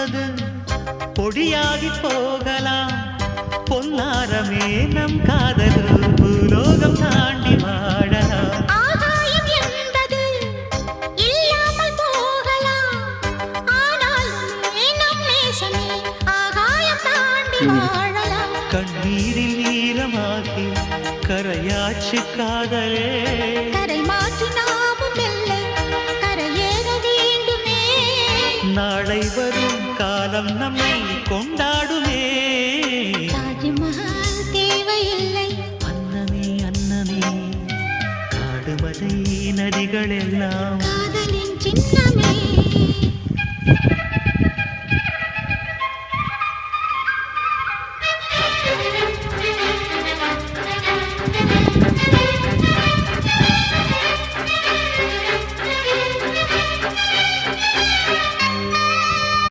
என்பது பொடியாகி போகலாம். பொன்னாரமே நம் காதல் பூலோகம் தாண்டி வாழலாம். ஆகாயம் என்பது இல்லாமல் போகலாம். ஆனால் நம் நேசமே ஆகாயம் தாண்டி வாழலாம். கண்ணீரில் ஈரமாகி கரையாச்சு காதலே. கரை மாற்றி நாமும் இல்லை கரையேற வேண்டுமே. நாளை வரும் காலம் நம்மை கொண்டாடுமே. தாஜ்மஹால் தேவையில்லை அன்னமே அன்னமே காடுமலை நதிகள் எல்லாம்